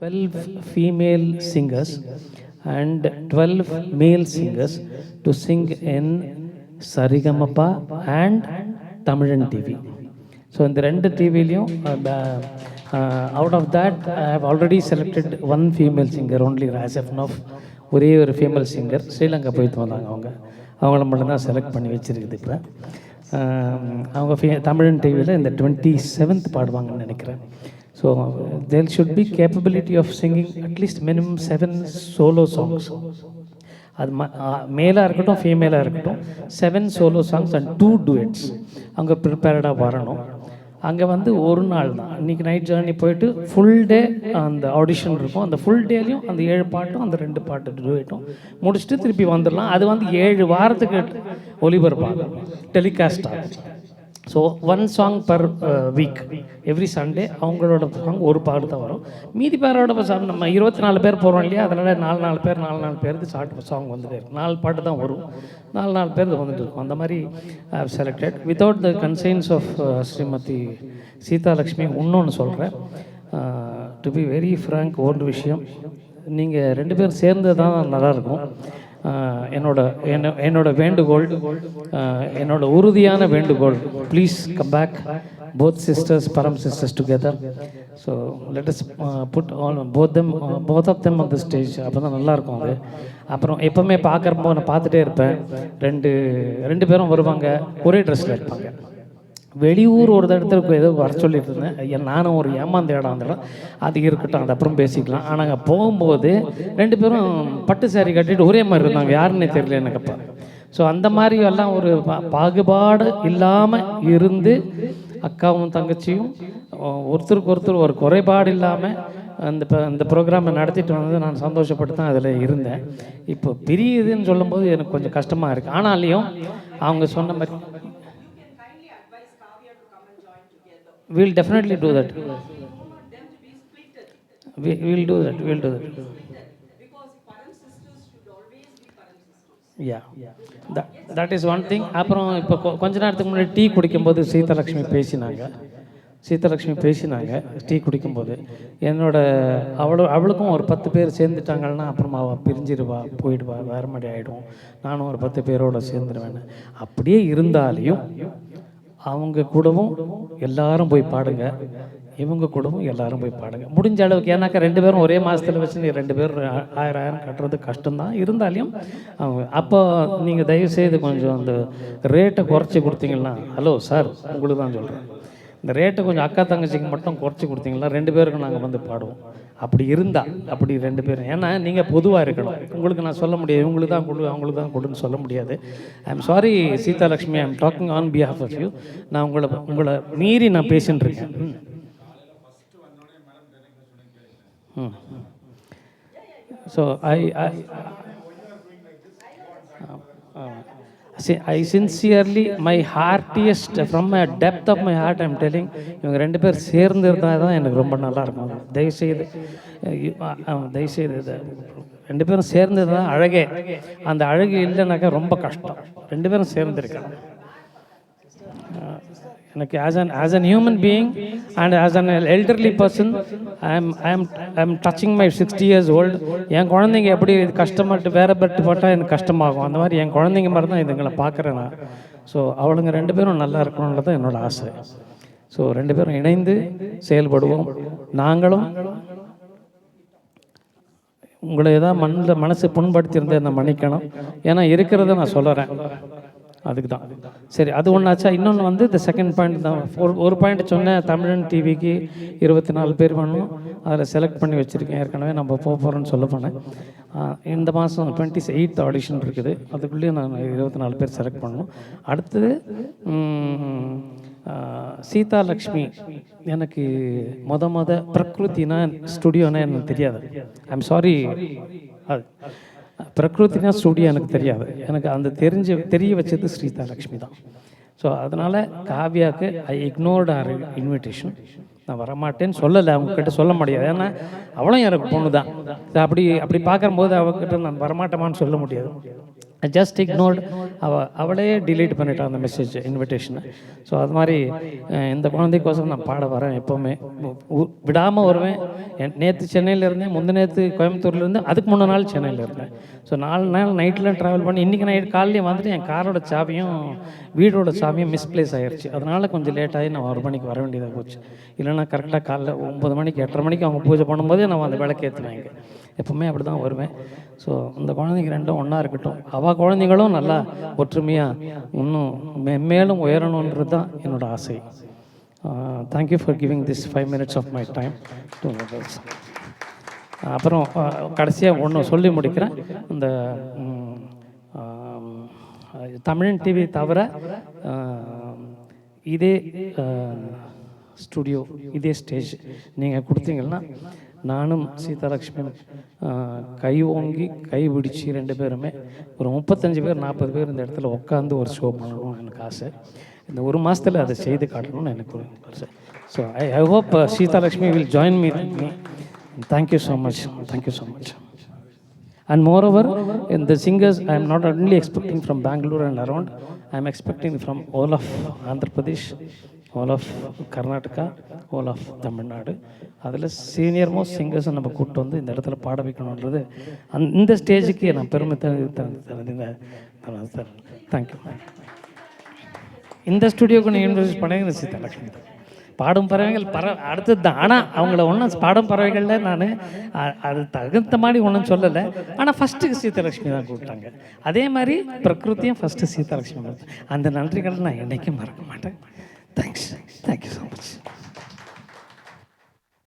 12 female singers and 12 male singers to sing in Sarigamapa and Tamilan TV. So in the ரெண்டு டிவிலையும் out of that I have already selected one female singer only as of now. ஒரே ஒரு female singer Sri Lanka போயிட்டு வந்தாங்க. அவங்கள மட்டும்தான் select பண்ணி வச்சுருக்குது. இப்போ அவங்க தமிழன் டிவியில் இந்த 27th பாடுவாங்கன்னு நினைக்கிறேன். So there should be capability of singing at least minimum 7 solo songs. அது மேலாக இருக்கட்டும் ஃபீமேலாக இருக்கட்டும் 7 solo songs and 2 duets. அவங்க ப்ரிப்பேர்டாக வரணும். அங்கே வந்து ஒரு நாள் தான், இன்றைக்கி நைட் ஜேர்னி போயிட்டு ஃபுல் டே அந்த ஆடிஷன் இருக்கும். அந்த ஃபுல் டேலையும் அந்த 7 பாட்டும் அந்த 2 பாட்டு டுவேட்டும் முடிச்சுட்டு திருப்பி வந்துடலாம். அது வந்து 7 வாரத்துக்கு ஒலிபரப்பாகும், டெலிகாஸ்ட் ஆகும். So 1 song per week, every Sunday அவங்களோட சாங் ஒரு பாட்டு தான் வரும். மீதி பேரோட நம்ம 24 பேர் போகிறோம் இல்லையா, அதனால் 4 பேருக்கு ஷார்ட் சாங் வந்துட்டு இருக்கு. 4 பாட்டு தான் வரும், 4 பேருக்கு வந்துட்டு இருக்கும். அந்த மாதிரி I have selected without the conscience of Srimati Seethalakshmi. இன்னொன்று சொல்கிறேன், டு பி வெரி ஃப்ராங்க், ஒரு விஷயம், நீங்கள் 2 பேரும் சேர்ந்து தான் நல்லாயிருக்கும். என்னோட வேண்டுகோள், என்னோட உறுதியான வேண்டுகோள், please come back, both sisters, Param sisters together. So let us put all both of them on the stage. அப்போ தான் நல்லாயிருக்கும். அது அப்புறம் எப்போவுமே பார்க்குறப்போ நான் பார்த்துட்டே இருப்பேன், ரெண்டு பேரும் வருவாங்க, ஒரே ட்ரெஸ்ஸில் இருப்பாங்க. வெளியூர் ஒரு இடத்துக்கு ஏதோ வர சொல்லிட்டு இருந்தேன். ஐயா, நானும் ஒரு ஏமாந்த இடம், அந்த இடம் அது இருக்கட்டும், அது அப்புறம் பேசிக்கலாம். ஆனால் அங்கே போகும்போது 2 பேரும் பட்டு சாரி கட்டிட்டு ஒரே மாதிரி இருந்தாங்க, யாருன்னே தெரியல எனக்கு அப்போ. ஸோ அந்த மாதிரி எல்லாம் ஒரு பாகுபாடு இல்லாமல் இருந்து, அக்காவும் தங்கச்சியும் ஒருத்தருக்கு ஒருத்தர் ஒரு குறைபாடு இல்லாமல் அந்த ப்ரோக்ராமை நடத்திட்டு வந்து நான் சந்தோஷப்பட்டு தான் அதில் இருந்தேன். இப்போ பிரியுதுன்னு சொல்லும்போது எனக்கு கொஞ்சம் கஷ்டமாக இருக்குது. ஆனாலையும் அவங்க சொன்ன மாதிரி we'll definitely do that. We'll do that. Because Param sisters should always be Param sisters. Yeah. That is one thing. அப்புறம் இப்போ கொஞ்ச நேரத்துக்கு முன்னாடி டீ குடிக்கும்போது சீதாலக்ஷ்மி பேசினாங்க. டீ குடிக்கும்போது அவளுக்கும் ஒரு 10 பேர் சேர்ந்துட்டாங்கன்னா அப்புறமா அவள் பிரிஞ்சிருவா, போயிடுவா, வேறு மாதிரி ஆகிடும். நானும் ஒரு 10 பேரோடு சேர்ந்துருவேன். அப்படியே இருந்தாலையும் அவங்க கூடவும் எல்லாரும் போய் பாடுங்க, இவங்க கூடவும் எல்லாரும் போய் பாடுங்க முடிஞ்ச அளவுக்கு. ஏன்னாக்கா 2 பேரும் ஒரே மாதத்தில் வச்சு நீ 2 பேர் 1000 கட்டுறது கஷ்டம்தான். இருந்தாலையும் அவங்க அப்போ நீங்கள் தயவுசெய்து கொஞ்சம் அந்த ரேட்டை குறைச்சி கொடுத்தீங்கன்னா, ஹலோ சார் உங்களுக்கு தான் சொல்கிறேன், இந்த ரேட்டை கொஞ்சம் அக்கா தங்கச்சிக்கு மட்டும் குறைச்சி கொடுத்தீங்கன்னா 2 பேருக்கும் நாங்கள் வந்து பாடுவோம். அப்படி இருந்தால், அப்படி 2 பேரும், ஏன்னா நீங்கள் பொதுவாக இருக்கணும். உங்களுக்கு நான் சொல்ல முடியாது இவங்களுக்கு தான் கொடு அவங்களுக்கு தான் கொடுன்னு சொல்ல முடியாது. I am sorry Seethalakshmi, I am talking on behalf of you. நான் உங்களை மீறி நான் பேசின்னு இருக்கேன். So I sincerely, my heartiest, from a depth of my heart I am telling, இவங்க 2 பேர் சேர்ந்து இருந்தால் தான் எனக்கு ரொம்ப நல்லாயிருக்கும். தயவுசெய்து 2 பேரும் சேர்ந்து தான் அழகே. அந்த அழகு இல்லைனாக்கா ரொம்ப கஷ்டம். 2 பேரும் சேர்ந்துருக்காங்க. எனக்கு as an human being and as an elderly person, I am touching my 60 years old. என் குழந்தைங்க எப்படி கஷ்டப்பட்டு வேறு பட்டு போட்டால் எனக்கு கஷ்டமாகும். அந்த மாதிரி என் குழந்தைங்க மாதிரி தான் இதுங்களை பார்க்குறேன் நான். ஸோ அவளுங்க 2 பேரும் நல்லா இருக்கணுன்றது தான் என்னோடய ஆசை. ஸோ 2 பேரும் இணைந்து செயல்படுவோம். நாங்களும் உங்களை ஏதாவது மனசு புண்படுத்தியிருந்தேன் என்ன மன்னிக்கணும். ஏன்னா இருக்கிறத நான் சொல்லுறேன், அதுக்கு தான். சரி, அது ஒன்றாச்சா. இன்னொன்று வந்து இந்த செகண்ட் பாயிண்ட் தான். ஒரு பாயிண்ட் சொன்னேன், தமிழன் டிவிக்கு 24 பேர் வேணும், அதில் செலக்ட் பண்ணி வச்சுருக்கேன். ஏற்கனவே நம்ம போகிறோன்னு சொல்ல போனேன். இந்த மாதம் 28th ஆடிஷன் இருக்குது, அதுக்குள்ளேயே நான் 24 பேர் செலக்ட் பண்ணணும். அடுத்தது சீதாலக்ஷ்மி, எனக்கு பிரகிருத்தினா ஸ்டுடியோனா எனக்கு தெரியாது. ஐ எம் சாரி, அது பிரகிருத்தினா ஸ்டுடியோ எனக்கு தெரியாது. எனக்கு அந்த தெரிய வச்சது சீதாலக்ஷ்மி தான். ஸோ அதனால் காவ்யாவுக்கு ஐ இக்னோர்டு ஆர் இன்விடேஷன். நான் வரமாட்டேன்னு சொல்லலை, அவங்கக்கிட்ட சொல்ல முடியாது. ஏன்னா அவளும் எனக்கு பொண்ணு தான். அப்படி பார்க்கும்போது அவங்கக்கிட்ட நான் வரமாட்டேமான்னு சொல்ல முடியாது. I just ignored. அவளே டிலீட் பண்ணிட்டான் அந்த மெசேஜ் இன்விடேஷனை. ஸோ அது மாதிரி இந்த குழந்தைக்கோசம் நான் பாட வரேன், எப்போவுமே விடாமல் வருவேன். நேற்று சென்னையில் இருந்தேன், நேற்று கோயம்புத்தூரில் இருந்தேன், அதுக்கு முன்ன நாள் சென்னையில் இருந்தேன். ஸோ 4 நாள் நைட்டில் ட்ராவல் பண்ணி இன்றைக்கி நைட் காலையிலேயே வந்துட்டு என் காரோட சாவியும் வீடோட சாவியும் மிஸ்பிளேஸ் ஆகிடுச்சு. அதனால் கொஞ்சம் லேட்டாகி நான் 1 மணிக்கு வர வேண்டியதாக போச்சு. இல்லைன்னா கரெக்டாக காலைல 9 மணிக்கு 8:30 மணிக்கு அவங்க பூஜை பண்ணும்போதே நான் அந்த விளக்கேற்றுவேன். இங்கே எப்போவுமே அப்படி தான் வருவேன். ஸோ இந்த குழந்தைங்க ரெண்டும் ஒன்றா இருக்கட்டும், அவள் குழந்தைங்களும் நல்லா ஒற்றுமையாக இன்னும் மேலும் உயரணுன்றது தான் என்னோடய ஆசை. Thank you for giving this 5 minutes of my time to mobiles. அப்புறம் கடைசியாக ஒன்று சொல்லி முடிக்கிறேன். இந்த தமிழன் டிவி தவிர இதே ஸ்டுடியோ, இதே ஸ்டேஜ் நீங்கள் கொடுத்தீங்கன்னா நானும் சீதாலட்சுமியும் கை ஓங்கி கை பிடிச்சி 2 பேருமே ஒரு 35 பேர் 40 பேர் இந்த இடத்துல உட்காந்து ஒரு ஷோ பண்ணணும்னு எனக்கு ஆசை. இந்த 1 மாதத்தில் அதை செய்து காட்டணும்னு எனக்கு ஒரு ஆசை. So I hope Seethalakshmi will join me. Thank you so much. Thank you so much. And moreover, in the singers, I am not only expecting from Bangalore and around, I am expecting from all of Andhra Pradesh, all of Karnataka, all of Tamil Nadu. அதில் senior most சிங்கர்ஸை நம்ம கூப்பிட்டு வந்து இந்த இடத்துல பாட வைக்கணுன்றது இந்த ஸ்டேஜுக்கு நான் பெருமை தேங்க்யூ. இந்த ஸ்டுடியோக்கு நீங்கள் இன்வெஸ்ட் பண்ணி சீதாலட்சுமி பாடும் பறவைகள் அடுத்தது தான். ஆனால் அவங்கள ஒன்றும் பாடும் பறவைகளில் நான் அது தகுந்த மாதிரி ஒன்றும் சொல்லலை. ஆனால் ஃபஸ்ட்டுக்கு சீதாலட்சுமி தான் கூப்பிட்டாங்க. அதே மாதிரி பிரகிருத்தியும் ஃபஸ்ட்டு சீதாலட்சுமி. அந்த நன்றிகளை நான் என்றைக்கும் மறக்க மாட்டேன். தேங்க்ஸ். Thank you so much.